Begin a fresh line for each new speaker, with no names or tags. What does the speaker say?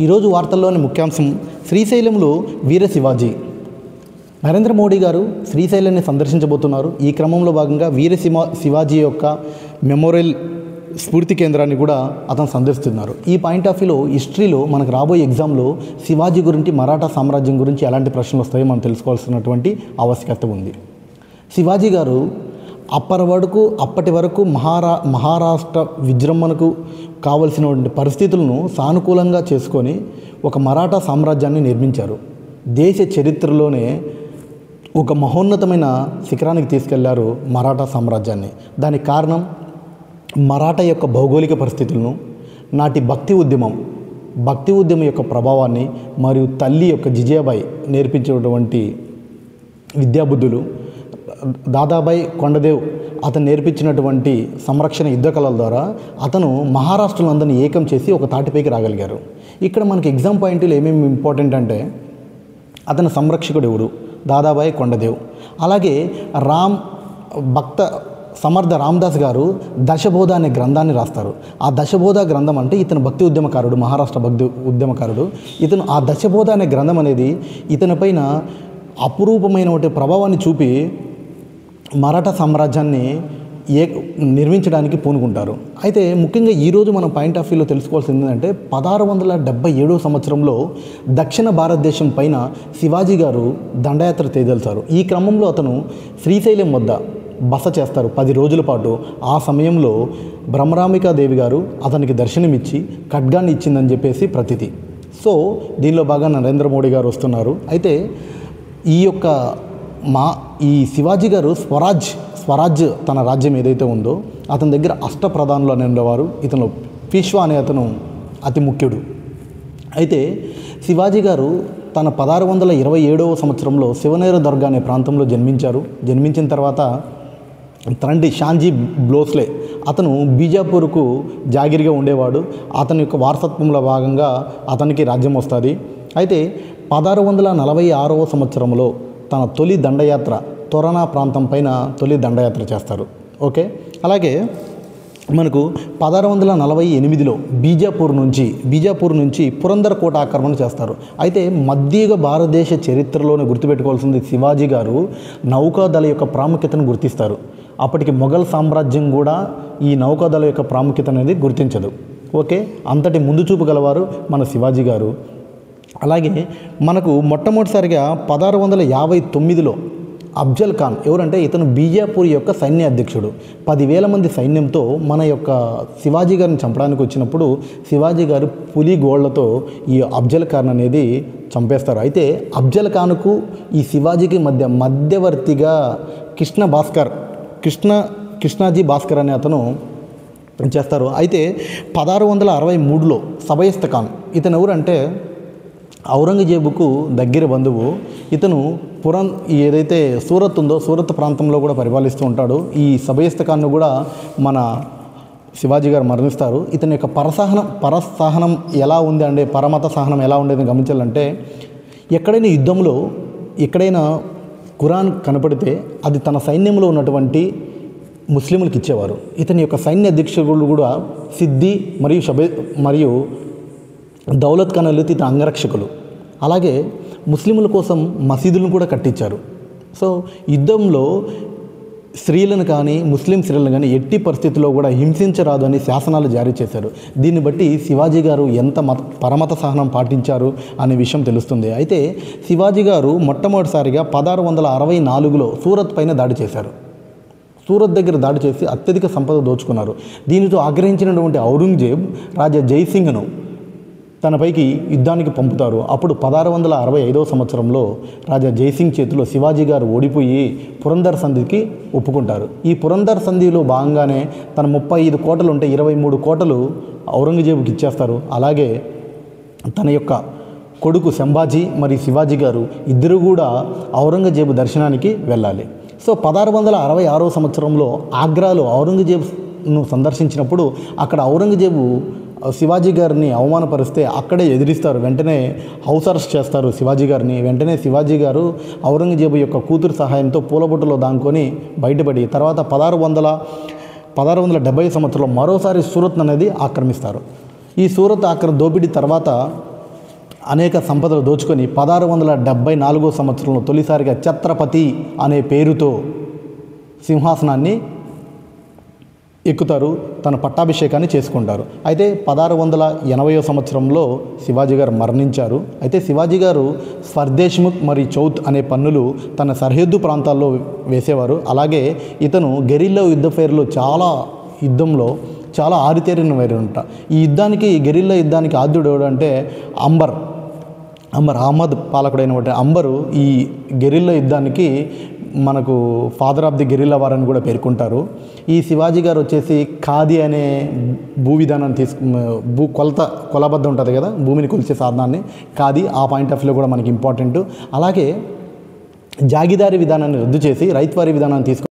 ఈరోజు వార్తల్లోని ముఖ్యాంశం శ్రీశైలంలో వీర శివాజీ. నరేంద్ర మోడీ గారు శ్రీశైలాన్ని సందర్శించబోతున్నారు. ఈ క్రమంలో భాగంగా శివాజీ యొక్క మెమోరియల్ స్ఫూర్తి కేంద్రాన్ని కూడా అతను సందర్శిస్తున్నారు. ఈ పాయింట్ ఆఫ్ వ్యూలో హిస్టరీలో మనకు రాబోయే ఎగ్జామ్లో శివాజీ గురించి, మరాఠా సామ్రాజ్యం గురించి ఎలాంటి ప్రశ్నలు వస్తాయో మనం తెలుసుకోవాల్సినటువంటి ఆవశ్యకత ఉంది. శివాజీ గారు అప్పటి వరకు మహారాష్ట్ర విజృంభణకు కావలసినటువంటి పరిస్థితులను సానుకూలంగా చేసుకొని ఒక మరాఠా సామ్రాజ్యాన్ని నిర్మించారు. దేశ చరిత్రలోనే ఒక మహోన్నతమైన శిఖరానికి తీసుకెళ్లారు మరాఠా సామ్రాజ్యాన్ని. దానికి కారణం మరాఠా యొక్క భౌగోళిక పరిస్థితులను, నాటి భక్తి ఉద్యమం యొక్క ప్రభావాన్ని, మరియు తల్లి యొక్క జిజియాబాయి నేర్పించేటువంటి విద్యాబుద్ధులు, దాదాబాయి కొండదేవ్ అతను నేర్పించినటువంటి సంరక్షణ యుద్ధ కళల ద్వారా అతను మహారాష్ట్రలో అందరినీ ఏకం చేసి ఒక తాటిపైకి రాగలిగారు. ఇక్కడ మనకి ఎగ్జామ్ పాయింట్లు ఏమేమి ఇంపార్టెంట్ అంటే అతని సంరక్షకుడు ఎవరు? దాదాబాయి కొండదేవ్. అలాగే సమర్థ రామదాస్ గారు దశబోధ అనే గ్రంథాన్ని రాస్తారు. ఆ దశబోధ గ్రంథం అంటే ఇతను భక్తి ఉద్యమకారుడు, మహారాష్ట్ర భక్తి ఉద్యమకారుడు. ఇతను ఆ దశబోధ అనే గ్రంథం అనేది ఇతని పైన అపురూపమైనటువంటి ప్రభావాన్ని చూపి మరాఠా సామ్రాజ్యాన్ని నిర్మించడానికి పూనుకుంటారు. అయితే ముఖ్యంగా ఈరోజు మనం పాయింట్ ఆఫ్ వ్యూలో తెలుసుకోవాల్సింది ఏంటంటే 1677 సంవత్సరంలో దక్షిణ భారతదేశం పైన శివాజీ గారు దండయాత్ర చేయదలిచారు. ఈ క్రమంలో అతను శ్రీశైలం వద్ద బస చేస్తారు 10 రోజుల పాటు. ఆ సమయంలో బ్రహ్మరాంబికాదేవి గారు అతనికి దర్శనమిచ్చి ఖడ్గాన్ని ఇచ్చిందని చెప్పేసి ప్రతీతి. సో దీనిలో బాగా నరేంద్ర మోడీ గారు వస్తున్నారు. అయితే ఈ శివాజీ గారు స్వరాజ్ తన రాజ్యం ఏదైతే ఉందో అతని దగ్గర అష్టప్రధానులు అని ఉండేవారు. ఇతను పీష్వా అనే అతను అతి ముఖ్యుడు. అయితే శివాజీ గారు తన 1627 సంవత్సరంలో శివనేర దుర్గ అనే ప్రాంతంలో జన్మించారు. జన్మించిన తర్వాత తండ్రి షాంజీ భోస్లే అతను బీజాపూర్కు జాగిరిగా ఉండేవాడు. అతని యొక్క వారసత్వంలో భాగంగా అతనికి రాజ్యం వస్తుంది. అయితే 1646 సంవత్సరంలో తన తొలి దండయాత్ర తొరనా ప్రాంతం పైన తొలి దండయాత్ర చేస్తారు. ఓకే, అలాగే మనకు 1648లో బీజాపూర్ నుంచి పురందర్ కోట ఆక్రమణ చేస్తారు. అయితే మధ్యయుగ భారతదేశ చరిత్రలోనే గుర్తుపెట్టుకోవాల్సింది శివాజీ గారు నౌకాదళ యొక్క ప్రాముఖ్యతను గుర్తిస్తారు. అప్పటికి మొఘల్ సామ్రాజ్యం కూడా ఈ నౌకాదళ యొక్క ప్రాముఖ్యత అనేది గుర్తించదు. ఓకే, అంతటి ముందు చూపు గలవారు మన శివాజీ గారు. అలాగే మనకు మొట్టమొదటిసారిగా 1659లో అఫ్జల్ ఖాన్ ఎవరంటే ఇతను బీజాపూర్ యొక్క సైన్య అధ్యక్షుడు. 10,000 మంది సైన్యంతో మన యొక్క శివాజీ గారిని చంపడానికి వచ్చినప్పుడు శివాజీ గారు పులి గోళ్లతో ఈ అఫ్జల్ ఖాన్ అనేది చంపేస్తారు. అయితే అఫ్జల్ ఖాన్కు ఈ శివాజీకి మధ్యవర్తిగా కృష్ణాజీ భాస్కర్ అనే అతను చేస్తారు. అయితే 1663లో సబయస్త ఖాన్ ఇతను ఎవరంటే ఔరంగజేబుకు దగ్గర బంధువు. ఇతను ఏదైతే సూరత్ ఉందో సూరత్ ప్రాంతంలో కూడా పరిపాలిస్తూ ఉంటాడు. ఈ సబయస్త ఖాన్ను కూడా మన శివాజీ గారు మరణిస్తారు. ఇతని యొక్క పరసహనం ఎలా ఉంది అంటే పరమత సహనం ఎలా ఉండేదని గమనించాలంటే ఎక్కడైనా యుద్ధంలో ఎక్కడైనా ఖురాన్ కనపడితే అది తన సైన్యంలో ఉన్నటువంటి ముస్లింలకు ఇచ్చేవారు. ఇతని యొక్క సైన్య అధ్యక్షులు కూడా సిద్ది మరియు దౌలత్ ఖాన్ ఇతని అంగరక్షకులు. అలాగే ముస్లింల కోసం మసీదులను కూడా కట్టించారు. సో యుద్ధంలో ముస్లిం స్త్రీలను కానీ ఎట్టి పరిస్థితుల్లో కూడా హింసించరాదు అని శాసనాలు జారీ చేశారు. దీన్ని బట్టి శివాజీ గారు ఎంత పరమత సహనం పాటించారు అనే విషయం తెలుస్తుంది. అయితే శివాజీ గారు మొట్టమొదటిసారిగా 1664లో సూరత్ పైన దాడి చేశారు. సూరత్ దగ్గర దాడి చేసి అత్యధిక సంపద దోచుకున్నారు. దీనితో ఆగ్రహించినటువంటి ఔరంగజేబ్ రాజా జైసింగ్ను తనపైకి యుద్ధానికి పంపుతారు. అప్పుడు 1665 సంవత్సరంలో రాజా జైసింగ్ చేతిలో శివాజీ గారు ఓడిపోయి పురందర్ సంధికి ఒప్పుకుంటారు. ఈ పురందర్ సంధిలో భాగంగానే తన 35 కోటలు ఉంటే 23 కోటలు ఔరంగజేబుకి ఇచ్చేస్తారు. అలాగే తన యొక్క కొడుకు సంభాజీ మరియు శివాజీ గారు ఇద్దరు కూడా ఔరంగజేబు దర్శనానికి వెళ్ళాలి. సో 1666 సంవత్సరంలో ఆగ్రాలో ఔరంగజేబును సందర్శించినప్పుడు అక్కడ ఔరంగజేబు శివాజీ గారిని అవమానపరిస్తే అక్కడే ఎదిరిస్తారు. వెంటనే హౌస్ అరెస్ట్ చేస్తారు శివాజీ గారిని. వెంటనే శివాజీ గారు ఔరంగజేబు యొక్క కూతురు సహాయంతో పూలబొట్టులో దాంకొని బయటపడి తర్వాత 1670 సంవత్సరంలో మరోసారి సూరత్ అనేది ఆక్రమిస్తారు. ఈ సూరత్ దోపిడీ తర్వాత అనేక సంపదలు దోచుకొని 1674 సంవత్సరంలో తొలిసారిగా ఛత్రపతి అనే పేరుతో సింహాసనాన్ని ఎక్కుతారు, తన పట్టాభిషేకాన్ని చేసుకుంటారు. అయితే 1680 సంవత్సరంలో శివాజీ గారు మరణించారు. అయితే శివాజీ గారు స్వర్దేశ్ముఖ్ మరియు చౌత్ అనే పన్నులు తన సరిహద్దు ప్రాంతాల్లో వేసేవారు. అలాగే ఇతను గెరిల్లా యుద్ధ ఫైర్లో యుద్ధంలో చాలా ఆరితేరిన వారంట. ఈ గెరిల్లా యుద్ధానికి ఆద్యుడు ఎవడంటే అంబర్ అహ్మద్ పాలకుడైన అంబరు ఈ గెరిల్లా యుద్ధానికి మనకు father of the guerrilla war అని కూడా పేర్కొంటారు. ఈ శివాజీ గారు వచ్చేసి ఖాదీ అనే భూ విధానాన్ని కొలబద్ద ఉంటుంది కదా, భూమిని కొలిచే సాధనాన్ని, ఖాదీ ఆ పాయింట్ ఆఫ్ వ్యూలో కూడా మనకి ఇంపార్టెంట్. అలాగే జాగీదారీ విధానాన్ని రద్దు చేసి రైతువారీ విధానాన్ని